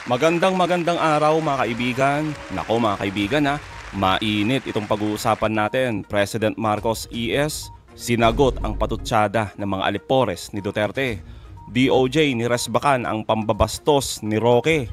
Magandang araw mga kaibigan. Nako mga kaibigan mainit itong pag-uusapan natin. President Marcos ES, sinagot ang patutsada ng mga alipores ni Duterte. DOJ niresbakan ang pambabastos ni Roque.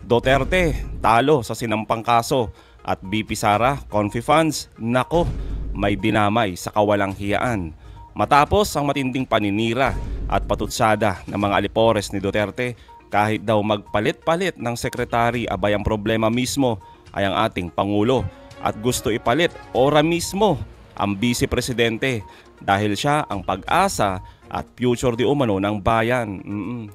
Duterte talo sa sinampang kaso at BP Sara Confi Funds. Nako, may dinamay sa kawalang hiyaan. Matapos ang matinding paninira at patutsada ng mga alipores ni Duterte, kahit daw magpalit-palit ng sekretary, abay ang problema mismo ay ang ating Pangulo at gusto ipalit ora mismo ang Vice Presidente dahil siya ang pag-asa at future di umano ng bayan.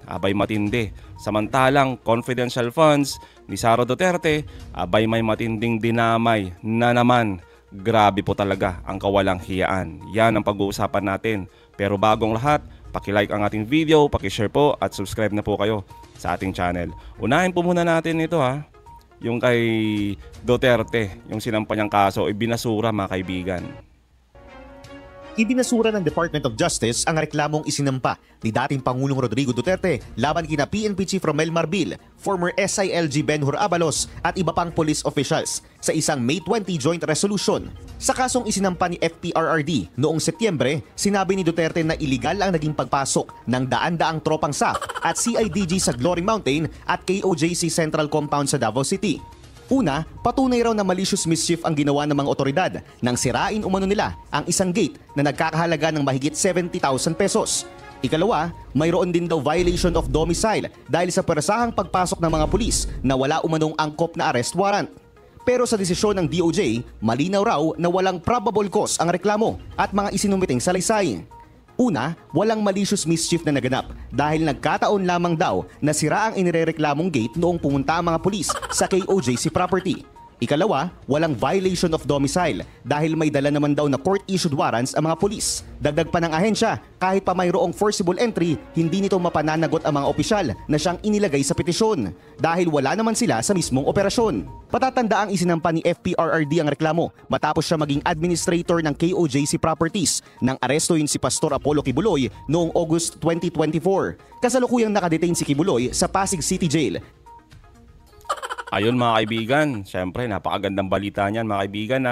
Abay matindi. Samantalang confidential funds ni Sara Duterte, abay may matinding dinamay na naman. Grabe po talaga ang kawalang hiyaan. Yan ang pag-uusapan natin. Pero bagong lahat, paki-like ang ating video, paki-share po at subscribe na po kayo sa ating channel. Unahin po muna natin ito yung kay Duterte, yung sinampa niyang kaso, ibinasura mga kaibigan. Ibinasura ng Department of Justice ang reklamong isinampa ni dating Pangulong Rodrigo Duterte laban kina PNP Chief Romel Marbil, former SILG Benhur Abalos at iba pang police officials sa isang May 20 joint resolution. Sa kasong isinampa ni FPRRD noong Setyembre, sinabi ni Duterte na iligal ang naging pagpasok ng daan-daang tropang SAF at CIDG sa Glory Mountain at KOJC Central Compound sa Davao City. Una, patunay raw na malicious mischief ang ginawa ng mga otoridad nang sirain umano nila ang isang gate na nagkakahalaga ng mahigit 70,000 pesos. Ikalawa, mayroon din daw violation of domicile dahil sa persahang pagpasok ng mga pulis na wala umanong angkop na arrest warrant. Pero sa desisyon ng DOJ, malinaw raw na walang probable cause ang reklamo at mga isinumiting salaysay. Una, walang malicious mischief na naganap dahil nagkataon lamang daw na sira ang inirereklamong gate noong pumunta ang mga pulis sa KOJC property. Ikalawa, walang violation of domicile dahil may dala naman daw na court-issued warrants ang mga pulis. Dagdag pa ng ahensya, kahit pa mayroong forcible entry, hindi nito mapananagot ang mga opisyal na siyang inilagay sa petisyon dahil wala naman sila sa mismong operasyon. Patatanda ang isinampa ni FPRRD ang reklamo matapos siya maging administrator ng KOJC Properties nang arestuhin si Pastor Apollo Kibuloy noong August 2024. Kasalukuyang nakadetain si Kibuloy sa Pasig City Jail. Ayun mga kaibigan, syempre napakagandang balita niyan mga kaibigan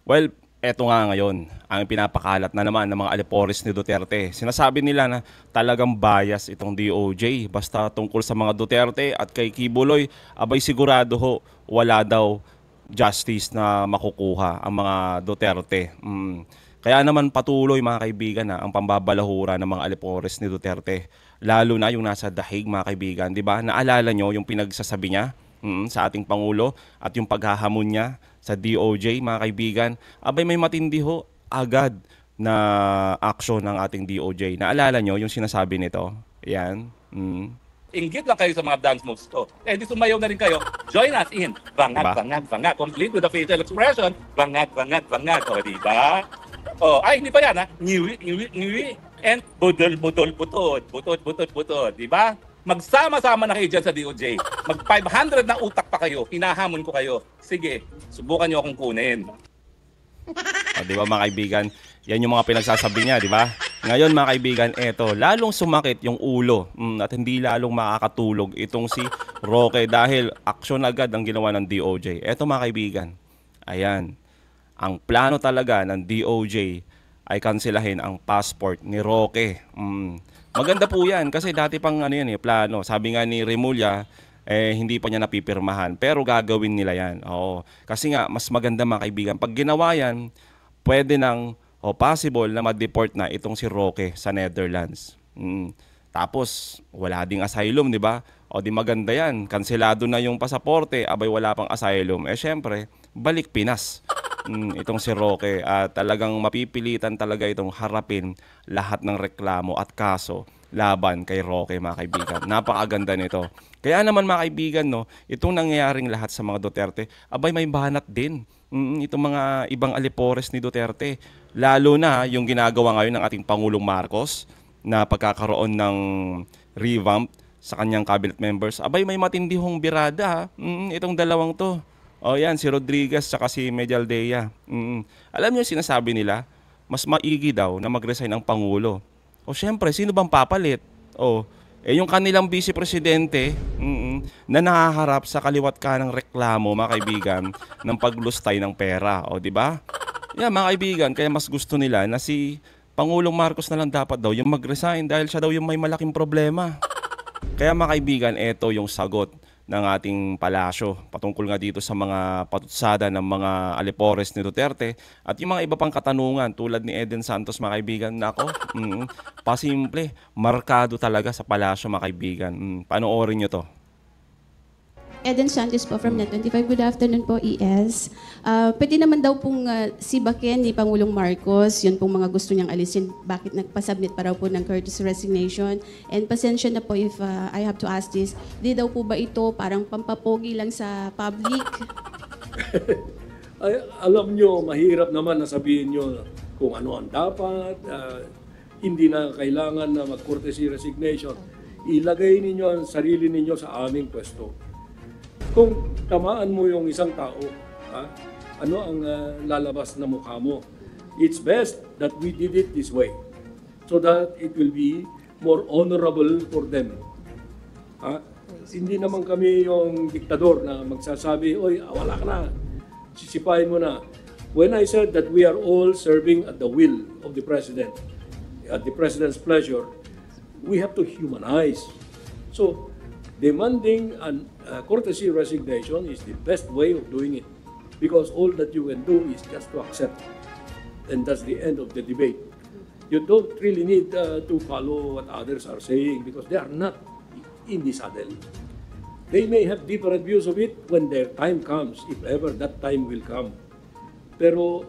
well, eto nga ngayon, ang pinapakalat na naman ng mga alipores ni Duterte. Sinasabi nila na talagang bias itong DOJ basta tungkol sa mga Duterte at kay Kibuloy, abay sigurado wala daw justice na makukuha ang mga Duterte. Kaya naman patuloy mga kaibigan ang pambabalahura ng mga alipores ni Duterte. Lalo na yung nasa dahig mga kaibigan, di ba? Naalala nyo yung pinagsasabi niya sa ating Pangulo at yung paghahamon niya sa DOJ mga kaibigan, abay may matindi agad na action ng ating DOJ. Naalala nyo yung sinasabi nito? Yan. Inggit lang kayo sa mga dance moves to. Eh di sumayaw na rin kayo. Join us in bangag, Diba? bangag. Complete with the facial expression. Bangag. O, diba? Ay, hindi pa yan Ngiwi. And budol. Diba? Magsama-sama na kayo dyan sa DOJ. Mag 500 na utak pa kayo. Hinahamon ko kayo. Sige, subukan nyo akong kunin. Di ba mga kaibigan? Yan yung mga pinagsasabi niya, di ba? Ngayon mga kaibigan, eto, lalong sumakit yung ulo at hindi lalong makakatulog itong si Roque dahil aksyon agad ang ginawa ng DOJ. Eto mga kaibigan, ayan, ang plano talaga ng DOJ ay kanselahin ang passport ni Roque. Maganda po yan kasi dati pang plano. Sabi nga ni Remulla, hindi pa niya napipirmahan. Pero gagawin nila yan. Oo. Kasi nga, mas maganda mga kaibigan. Pag ginawa yan, pwede nang possible na ma-deport na itong si Roque sa Netherlands. Tapos, wala ding asylum, di ba? O di maganda yan. Kanselado na yung pasaporte, abay wala pang asylum. Syempre, balik Pinas. Itong si Roque at talagang mapipilitan talaga itong harapin lahat ng reklamo at kaso laban kay Roque mga kaibigan. Napakaganda nito. Kaya naman mga kaibigan, itong nangyayaring lahat sa mga Duterte, abay may banat din. Itong mga ibang alipores ni Duterte. Lalo na yung ginagawa ngayon ng ating Pangulong Marcos na pagkakaroon ng revamp sa kanyang cabinet members. Abay may matindihong birada itong dalawang to. Yan, si Rodriguez at si Medialdea. Alam niyo sinasabi nila, mas maigi daw na mag-resign ang Pangulo. Syempre, sino bang papalit? Yung kanilang vice presidente, kaibigan, na nahaharap sa kaliwat kanang reklamo, mga kaibigan, ng paglustay ng pera. O, di ba? Yeah, mga kaibigan, kaya mas gusto nila na si Pangulong Marcos na lang dapat daw yung mag-resign dahil siya daw yung may malaking problema. Kaya mga kaibigan, ito yung sagot ng ating palasyo patungkol nga dito sa mga patutsada ng mga alipores ni Duterte at yung mga iba pang katanungan tulad ni Eden Santos, mga kaibigan. Nako, pasimple, markado talaga sa palasyo, mga kaibigan. Panoorin nyo to. Eden Santos po from Net25. Good afternoon po, ES. Pwede naman daw pong sibakin ni Pangulong Marcos, yun pong mga gusto niyang alisin, bakit nagpasubmit pa raw po ng courtesy resignation. And pasensya na po if I have to ask this, di daw po ba ito parang pampapogi lang sa public? Ay, alam nyo, mahirap naman na sabihin nyo kung ano ang dapat, hindi na kailangan na mag-courtesy resignation. Ilagay ninyo ang sarili ninyo sa aming pwesto. Kung tamaan mo yung isang tao, ano ang lalabas na mukha mo? It's best that we did it this way so that it will be more honorable for them. Hindi naman kami yung diktador na magsasabi, oy, wala ka na, sisipain mo na. When I said that we are all serving at the will of the President, at the President's pleasure, we have to humanize. So, demanding a courtesy resignation is the best way of doing it because all that you can do is just to accept, and that's the end of the debate. You don't really need to follow what others are saying because they are not in the saddle. They may have different views of it when their time comes, if ever that time will come. Pero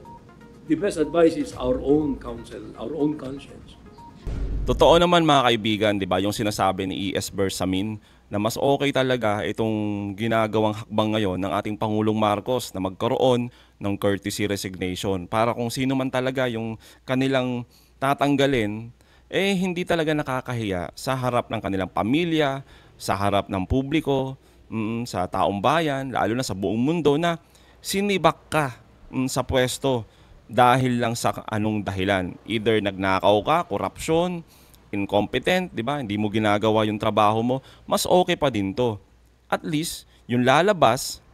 the best advice is our own counsel, our own conscience. Totoo naman, mga kaibigan, di ba, yung sinasabi ni E.S. Bersamin na mas okay talaga itong ginagawang hakbang ngayon ng ating Pangulong Marcos na magkaroon ng courtesy resignation para kung sino man talaga yung kanilang tatanggalin, hindi talaga nakakahiya sa harap ng kanilang pamilya, sa harap ng publiko, sa taong bayan, lalo na sa buong mundo na sinibak ka sa pwesto dahil lang sa anong dahilan. Either nagnakaw ka, korupsyon, incompetent, di ba? Hindi mo ginagawa yung trabaho mo, mas okay pa din to. At least, yung lalabas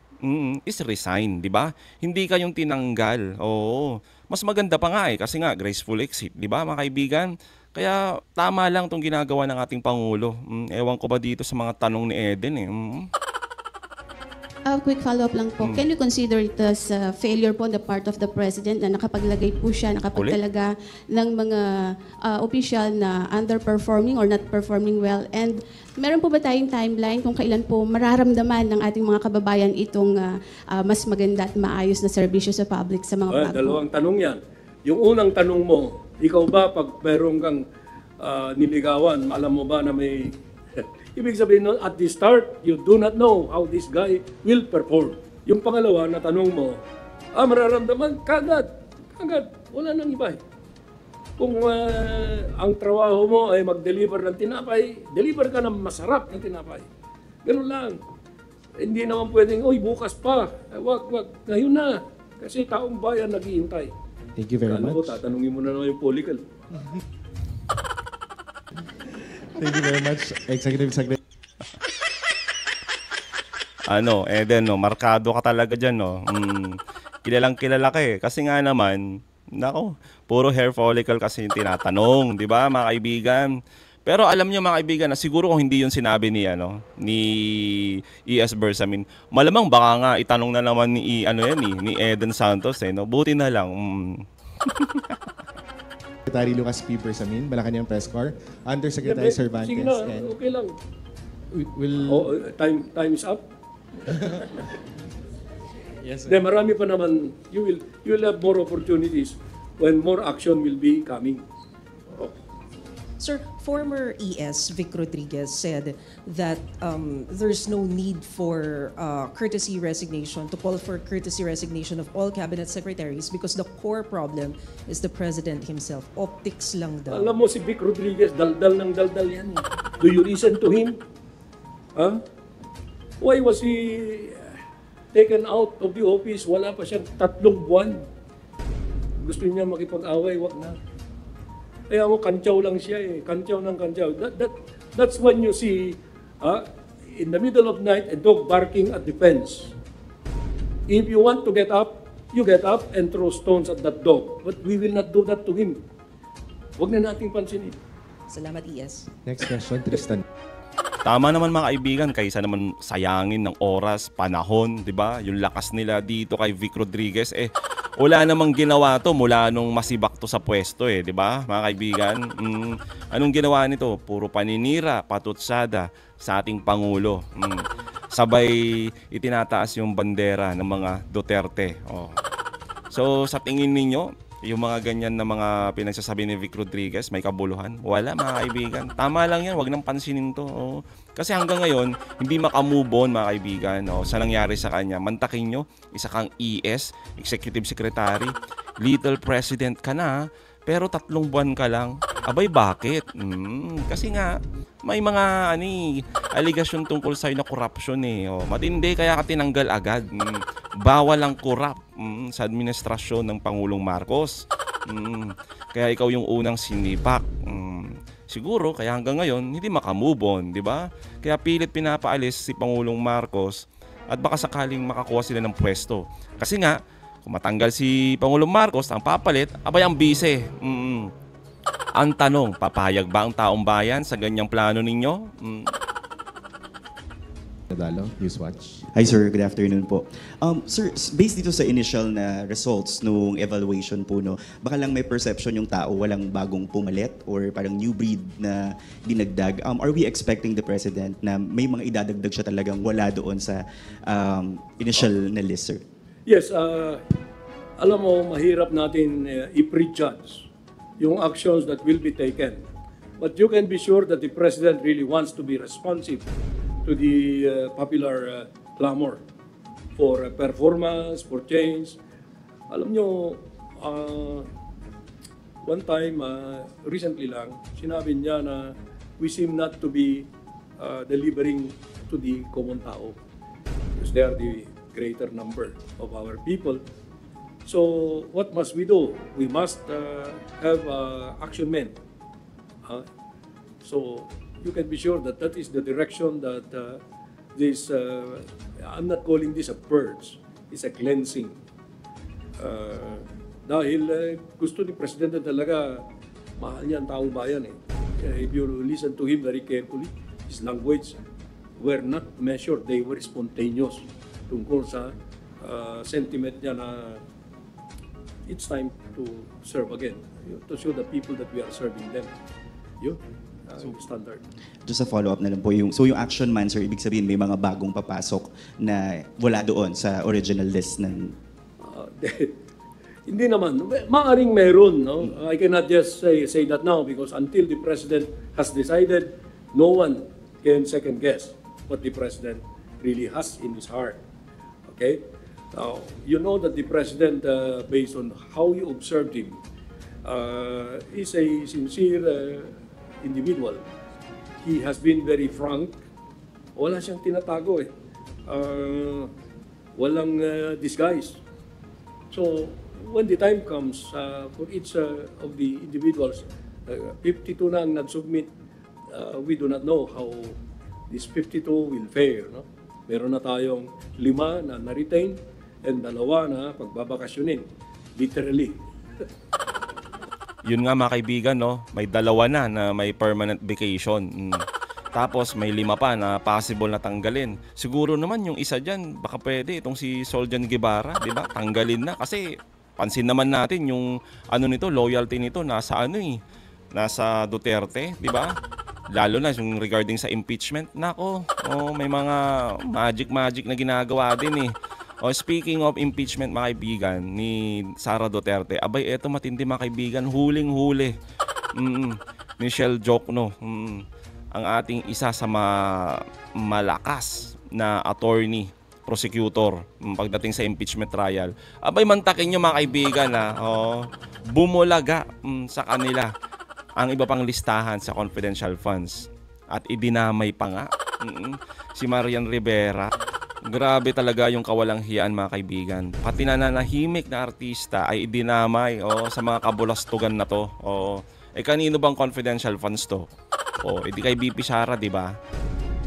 is resign, di ba? Hindi ka yung tinanggal. Oo. Mas maganda pa nga kasi nga, graceful exit, di ba, mga kaibigan? Kaya tama lang tong ginagawa ng ating Pangulo. Ewan ko ba dito sa mga tanong ni Eden Quick follow-up lang po. Can you consider it as failure po on the part of the President na nakapaglagay po siya, nakapagtalaga ng mga official na underperforming or not performing well? And meron po ba tayong timeline kung kailan po mararamdaman ng ating mga kababayan itong mas maganda at maayos na serbisyo sa public sa mga bago? Dalawang tanong yan. Yung unang tanong mo, ikaw ba pag meron kang niligawan, alam mo ba na may... Ibig sabihin nun, at the start, you do not know how this guy will perform. Yung pangalawa na tanong mo, mararamdaman, kagad. Wala nang iba. Kung ang trabaho mo ay mag-deliver ng tinapay, deliver ka ng masarap ng tinapay. Ganun lang. Hindi naman pwedeng, bukas pa. Wag. Ngayon na. Kasi taong bayan naghihintay. Thank you very much. Tatanungin mo na naman yung political. Thank you very much, Executive Secretary. Eden, markado ka talaga dyan, Kilalang kilala ka Kasi nga naman, nako, puro hair follicle kasi yung tinatanong, di ba, mga kaibigan? Pero alam niyo, mga kaibigan, na siguro kung hindi yung sinabi ni E.S. Bersamin, malamang baka nga itanong na naman ni Eden Santos, Buti na lang. Secretary Lucas P. Bersamin, Malacanang Press Corps, Undersecretary Cervantes. Sige na, and okay lang. Time is up. Yes, sir. Marami pa naman. You will have more opportunities when more action will be coming. Sir, former ES Vic Rodriguez said that there's no need for courtesy resignation, to call for courtesy resignation of all cabinet secretaries because the core problem is the president himself. Optics lang daw. Alam mo si Vic Rodriguez, daldal ng daldal yan. Do you listen to him? Why was he taken out of the office? Wala pa siyang 3 buwan. Gusto niya makipag-away, wag na. Kaya mo, kantyaw lang siya Kantyaw ng kantyaw. That's when you see in the middle of night, a dog barking at the fence. If you want to get up, you get up and throw stones at that dog. But we will not do that to him. Huwag na nating pansinin. Salamat, ES. Next question, Tristan. Tama naman mga kaibigan, kaysa naman sayangin ng oras, panahon, 'di ba? Yung lakas nila dito kay Vic Rodriguez wala namang ginawa to mula nung masibak to sa pwesto 'di ba? Mga kaibigan, anong ginawa nito? Puro paninira, patutsada sa ating pangulo. Sabay itinataas yung bandera ng mga Duterte. So sa tingin ninyo, yung mga ganyan na mga pinagsasabi ni Vic Rodriguez, may kabuluhan? Wala mga kaibigan. Tama lang yan, wag nang pansinin to. Kasi hanggang ngayon, hindi makamove on mga kaibigan. Sa nangyari sa kanya, mantakin nyo, isa kang ES, Executive Secretary, Little President ka na, pero 3 buwan ka lang. Abay, bakit? Kasi nga, may mga aligasyon tungkol sa'yo na corruption matindi, kaya ka tinanggal agad. Bawal ang corrupt sa administrasyon ng Pangulong Marcos. Kaya ikaw yung unang sinipak. Siguro, kaya hanggang ngayon, hindi makamove on, di ba? Kaya pilit pinapaalis si Pangulong Marcos at baka sakaling makakuha sila ng pwesto. Kasi nga, kung matanggal si Pangulong Marcos, ang papalit, abay ang bise. Ang tanong, papayag ba ang taong bayan sa ganyang plano ninyo? Nadalo, Newswatch. Hi sir, good afternoon po. Sir, based dito sa initial na results nung evaluation po, baka lang may perception yung tao walang bagong pumalit or parang new breed na dinagdag. Are we expecting the President na may mga idadagdag siya talagang wala doon sa initial na list, sir? Yes, alam mo, mahirap natin i-prejudge yung actions that will be taken. But you can be sure that the President really wants to be responsive to the popular clamor for performance, for change. Alam nyo, one time, recently lang, sinabi niya na we seem not to be delivering to the common tao because they are the greater number of our people. So what must we do? We must have action men. So you can be sure that that is the direction that this, I'm not calling this a purge, it's a cleansing. Dahil gusto ni Presidente talaga, mahal niya ang taong bayan If you listen to him very carefully, his language were not measured, they were spontaneous tungkol sa sentiment niya na it's time to serve again, to show the people that we are serving them. Yun. Standard. Just a follow-up na lang po. Yung action man, sir, ibig sabihin may mga bagong papasok na wala doon sa original list ng... Hindi naman. Maaring meron. I cannot just say that now because until the President has decided, no one can second-guess what the President really has in his heart. Okay? Now, you know that the President, based on how you observed him, is a sincere individual. He has been very frank. Wala siyang tinatago walang disguise. So, when the time comes for each of the individuals, 52 na ang nag-submit, we do not know how this 52 will fare. Meron na tayong 5 na na-retain and 2 na pagbabakasyonin. Literally. Yun nga mga kaibigan, may 2 na may permanent vacation. Tapos may 5 pa na possible na tanggalin. Siguro naman yung isa dyan, baka pwede itong si Soljan Guevara, di ba? Tanggalin na kasi pansin naman natin yung loyalty nito nasa nasa Duterte, di ba? Lalo na yung regarding sa impeachment. Nako, may mga magic na ginagawa din speaking of impeachment mga kaibigan ni Sara Duterte, abay eto matindi mga kaibigan, huling-huli. Michelle Jokno, ang ating isa sa malakas na attorney, prosecutor pagdating sa impeachment trial. Abay mantakin nyo mga kaibigan bumulaga sa kanila ang iba pang listahan sa confidential funds at idinamay pa nga si Marian Rivera. Grabe talaga yung kawalang hiyaan mga kaibigan. Pati nananahimik na artista ay idinamay sa mga kabulastugan na to. Kanino bang confidential funds to? Edi kay BP Sara, di ba?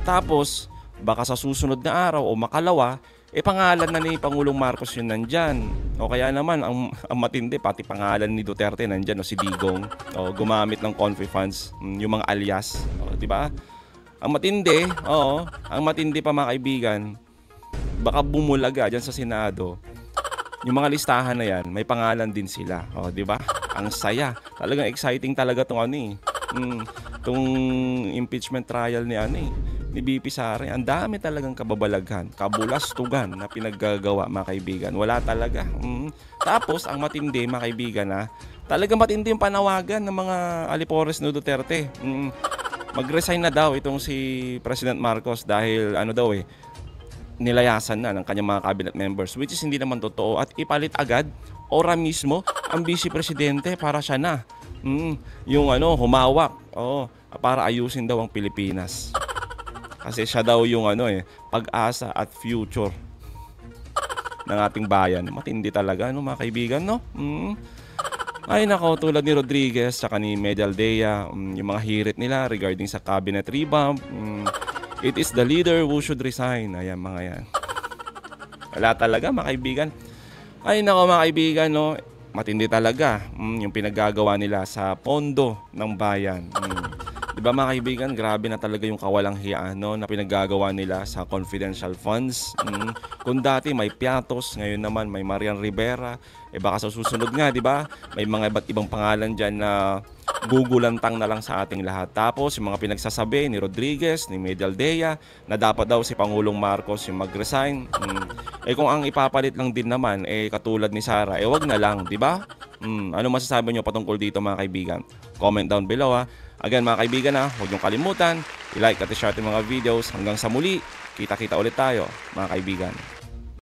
Tapos baka sa susunod na araw o makalawa, pangalan na ni Pangulong Marcos yun nandyan. O kaya naman, ang matindi, pati pangalan ni Duterte nandyan, o si Digong, o gumamit ng confi funds, yung mga alias, o, di ba? Ang matindi, ang matindi pa mga kaibigan, baka bumulaga dyan sa Senado, yung mga listahan na yan, may pangalan din sila, o, di ba? Ang saya, talagang exciting talaga tong tong impeachment trial ni BP Sara. Ang dami talagang kababalaghan, kabulastugan na pinaggagawa mga kaibigan. Wala talaga. Tapos ang matindi mga kaibigan talagang matindi yung panawagan ng mga alipores ni Duterte. Mag-resign na daw itong si President Marcos dahil nilayasan na ng kanyang mga cabinet members, which is hindi naman totoo, at ipalit agad ora mismo ang vice presidente para siya na yung humawak para ayusin daw ang Pilipinas. Kasi siya daw yung pag-asa at future ng ating bayan. Matindi talaga mga kaibigan, no? Ay nako, tulad ni Rodriguez at ni Medialdea, yung mga hirit nila regarding sa cabinet revamp, it is the leader who should resign. Ayan mga yan. Wala talaga mga kaibigan. Ay nako mga kaibigan, no? Matindi talaga yung pinaggagawa nila sa pondo ng bayan. Diba mga kaibigan, grabe na talaga yung kawalang hiya na pinaggagawa nila sa confidential funds. Kung dati may Piatos, ngayon naman may Marian Rivera, baka sa susunod nga, diba? May mga iba't ibang pangalan dyan na gugulantang na lang sa ating lahat. Tapos yung mga pinagsasabi ni Rodriguez, ni Medialdea, na dapat daw si Pangulong Marcos yung mag-resign. Kung ang ipapalit lang din naman, katulad ni Sara, wag na lang, diba? Ano masasabi nyo patungkol dito mga kaibigan? Comment down below Again mga kaibigan huwag niyong kalimutan, i-like at i-share yung mga videos. Hanggang sa muli, kita-kita ulit tayo mga kaibigan.